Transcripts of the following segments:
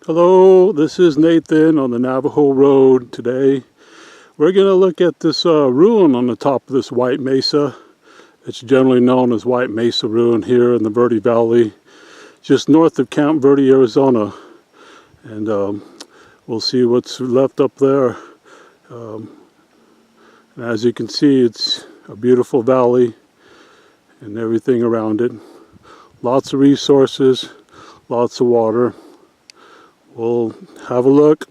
Hello, this is Nathan on the Navajo Road today. We're going to look at this ruin on the top of this white mesa. It's generally known as White Mesa Ruin here in the Verde Valley, just north of Camp Verde, Arizona. And we'll see what's left up there. And as you can see, it's a beautiful valley and everything around it. Lots of resources, lots of water. We'll have a look.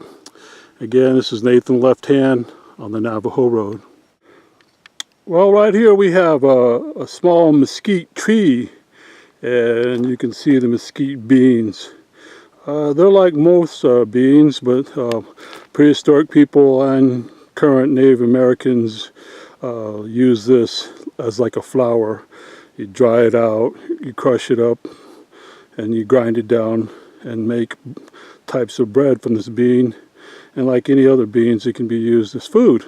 Again, this is Nathan Lefthand on the Navajo Road. Well, right here we have a small mesquite tree, and you can see the mesquite beans. They're like most beans, but prehistoric people and current Native Americans use this as like a flour. You dry it out, you crush it up, and you grind it down and make types of bread from this bean. And like any other beans, it can be used as food.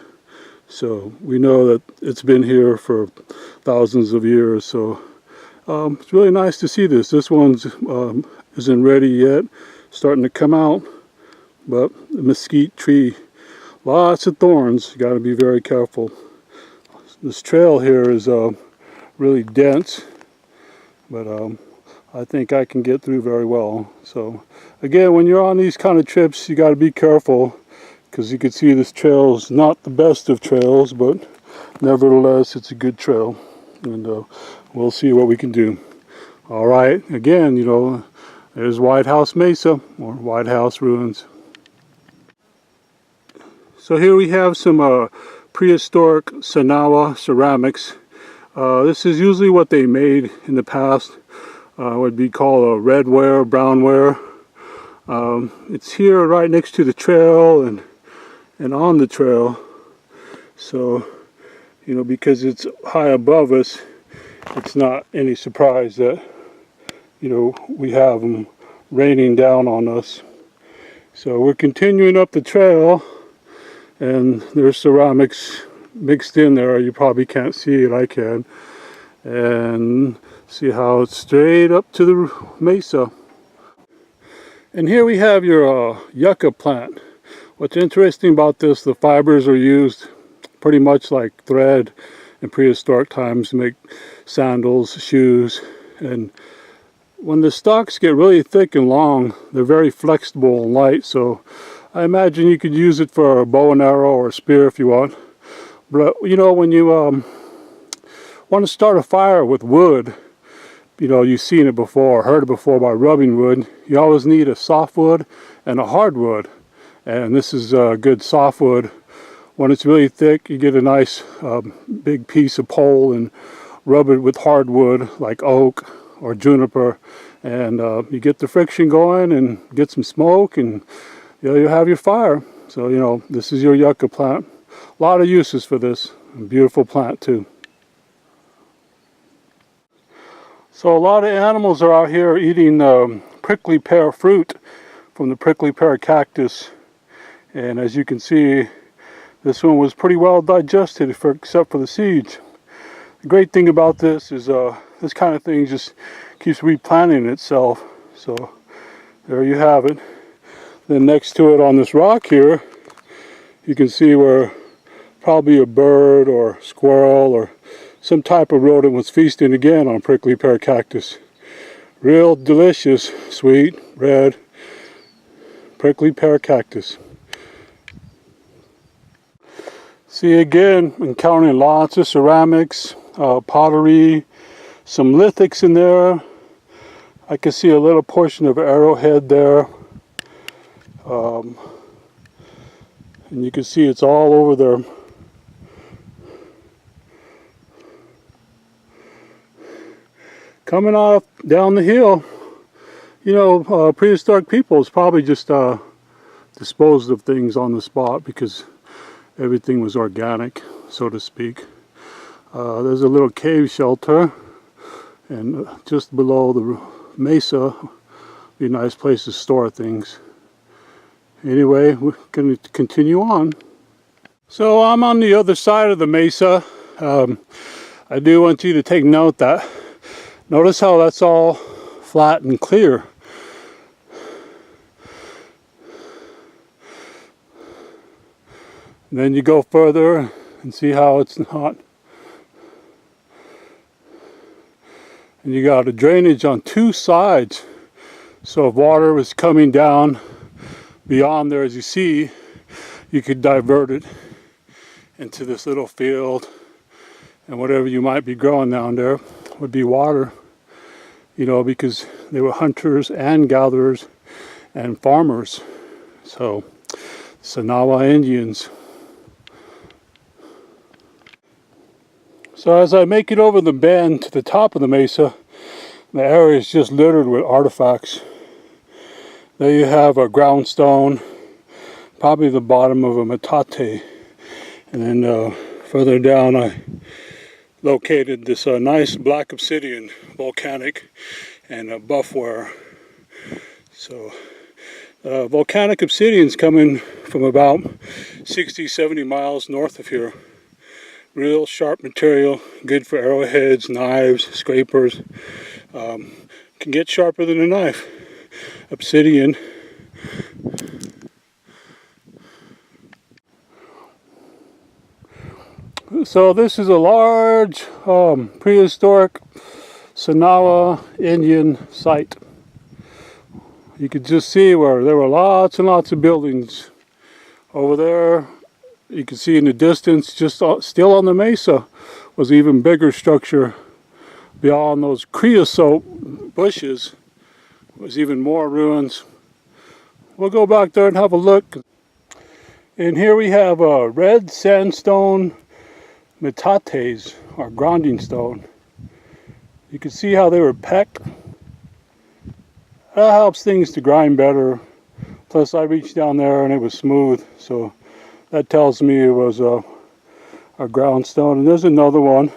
So we know that it's been here for thousands of years. So it's really nice to see this. This one's isn't ready yet, starting to come out. But the mesquite tree, lots of thorns. You got to be very careful. This trail here is really dense, but I think I can get through very well. So again, when you're on these kind of trips, you got to be careful, because you can see this trail is not the best of trails, but nevertheless it's a good trail, and we'll see what we can do. All right, again, you know, there's White House Mesa, or White House Ruins. So here we have some prehistoric Sinagua ceramics. This is usually what they made in the past. Would be called a redware, brownware. It's here right next to the trail and on the trail. So, you know, because it's high above us, it's not any surprise that, you know, we have them raining down on us. So we're continuing up the trail, and there's ceramics mixed in there. You probably can't see it, I can. And see how it's straight up to the mesa. And here we have your yucca plant. What's interesting about this, the fibers are used pretty much like thread in prehistoric times to make sandals, shoes. And when the stalks get really thick and long, they're very flexible and light. So I imagine you could use it for a bow and arrow or a spear if you want. But you know, when you want to start a fire with wood, you know, you've seen it before, heard it before by rubbing wood. You always need a softwood and a hardwood. And this is a good softwood. When it's really thick, you get a nice big piece of pole and rub it with hardwood like oak or juniper. And you get the friction going and get some smoke, and you know, you have your fire. So, you know, this is your yucca plant. A lot of uses for this. A beautiful plant too. So a lot of animals are out here eating prickly pear fruit from the prickly pear cactus. And as you can see, this one was pretty well digested except for the seeds. The great thing about this is this kind of thing just keeps replanting itself. So there you have it. Then next to it on this rock here, you can see where probably a bird or squirrel or some type of rodent was feasting again on prickly pear cactus. Real delicious, sweet, red, prickly pear cactus. See, again, encountering lots of ceramics, pottery, some lithics in there. I can see a little portion of arrowhead there. And you can see it's all over there. Coming off down the hill, you know, prehistoric peoples probably just disposed of things on the spot because everything was organic, so to speak. There's a little cave shelter, and just below the mesa, be a nice place to store things. Anyway, we're going to continue on. So I'm on the other side of the mesa. I do want you to take note that notice how that's all flat and clear. And then you go further and see how it's not. And you got a drainage on two sides. So if water was coming down beyond there, as you see, you could divert it into this little field, and whatever you might be growing down there would be water, you know, because they were hunters and gatherers and farmers. So Sinagua Indians. So as I make it over the bend to the top of the mesa, the area is just littered with artifacts. There you have a ground stone, probably the bottom of a metate. And then further down I located this nice black obsidian, volcanic, and buffware. So volcanic obsidian's coming from about 60-70 miles north of here. Real sharp material, good for arrowheads, knives, scrapers. Can get sharper than a knife. Obsidian. So this is a large prehistoric Sinagua Indian site. You could just see where there were lots and lots of buildings over there. You can see in the distance, just still on the mesa, was an even bigger structure. Beyond those creosote bushes was even more ruins. We'll go back there and have a look. And here we have a red sandstone metates, or grinding stone. You can see how they were pecked. That helps things to grind better. Plus I reached down there and it was smooth, so that tells me it was a ground stone. And there's another one.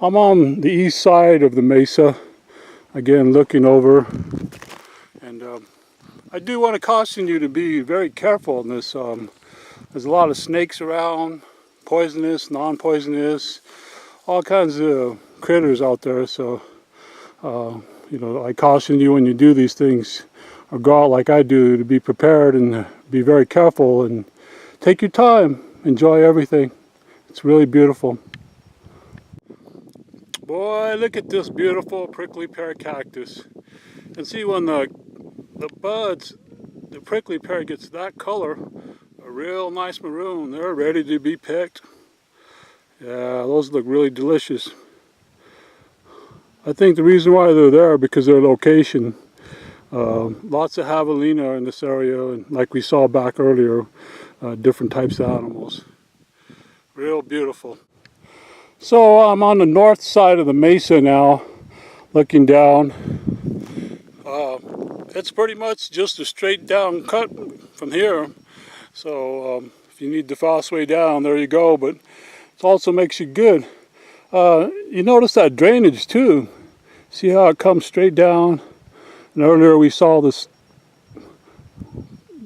I'm on the east side of the mesa, again looking over, and I do want to caution you to be very careful in this. There's a lot of snakes around, poisonous, non-poisonous, all kinds of critters out there. So, you know, I caution you when you do these things, or go out like I do, to be prepared and be very careful and take your time, enjoy everything. It's really beautiful. Boy, look at this beautiful prickly pear cactus. And see, when the buds, the prickly pear gets that color, a real nice maroon, they're ready to be picked. Yeah, those look really delicious. I think the reason why they're there because of their location. Lots of javelina in this area, and like we saw back earlier, different types of animals. Real beautiful. So I'm on the north side of the mesa now, looking down. It's pretty much just a straight down cut from here. So if you need the fast way down, there you go. But it also makes you good. You notice that drainage too. See how it comes straight down? And earlier we saw this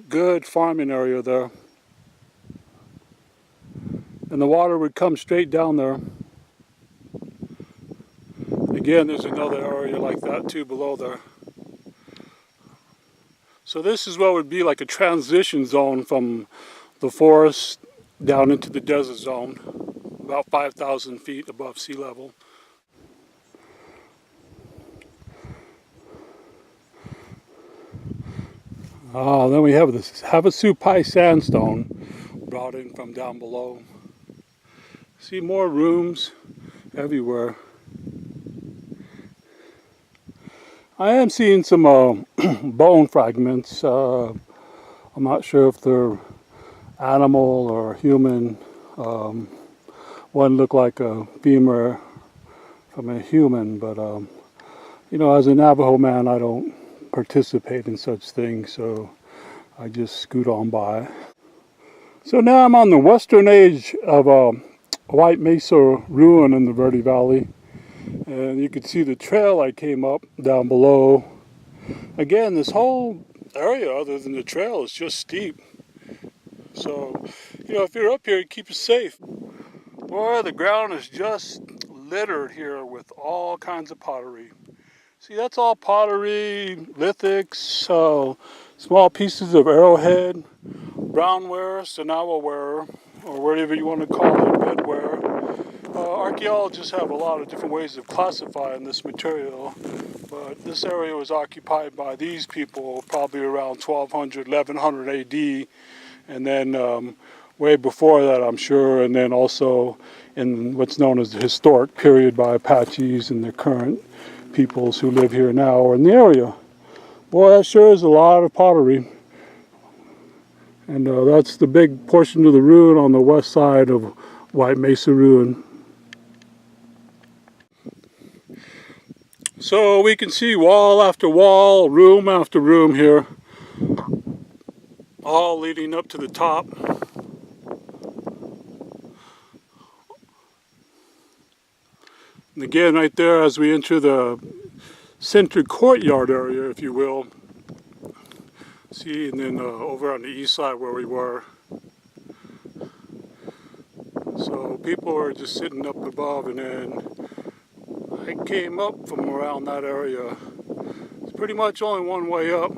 good farming area there. And the water would come straight down there. Again, there's another area like that too below there. So this is what would be like a transition zone from the forest down into the desert zone, about 5,000 feet above sea level. Then we have this Havasupai sandstone brought in from down below. See more rooms everywhere. I am seeing some bone fragments. I'm not sure if they're animal or human. One looked like a femur from a human, but you know, as a Navajo man, I don't participate in such things, so I just scoot on by. So now I'm on the western edge of a White Mesa Ruin in the Verde Valley. And you can see the trail I came up down below. Again, this whole area, other than the trail, is just steep. So, you know, if you're up here, keep it safe. Boy, the ground is just littered here with all kinds of pottery. See, that's all pottery, lithics, small pieces of arrowhead, brownware, Sinagua ware, or whatever you want to call it, bedware. Archaeologists have a lot of different ways of classifying this material, but this area was occupied by these people probably around 1200, 1100 AD, and then way before that, I'm sure, and then also in what's known as the historic period by Apaches and the current peoples who live here now or in the area. Boy, that sure is a lot of pottery. And that's the big portion of the ruin on the west side of White Mesa Ruin. So we can see wall after wall, room after room here, all leading up to the top. And again, right there as we enter the center courtyard area, if you will, see, and then over on the east side where we were. So people were just sitting up above, and then I came up from around that area. It's pretty much only one way up.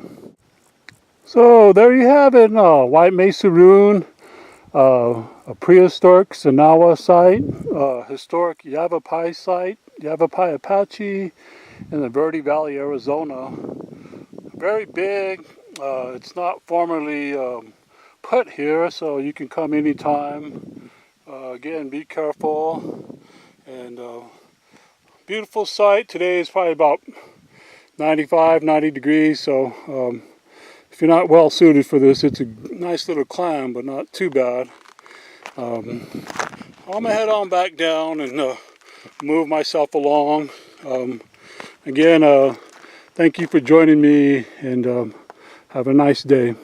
So there you have it, White Mesa Ruin, a prehistoric Sinagua site, historic Yavapai site, Yavapai Apache in the Verde Valley, Arizona. Very big. It's not formally put here, so you can come anytime. Again, be careful. And beautiful site. Today is probably about 95, 90 degrees, so if you're not well suited for this, it's a nice little climb, but not too bad. I'm gonna head on back down and move myself along. Again, thank you for joining me, and have a nice day.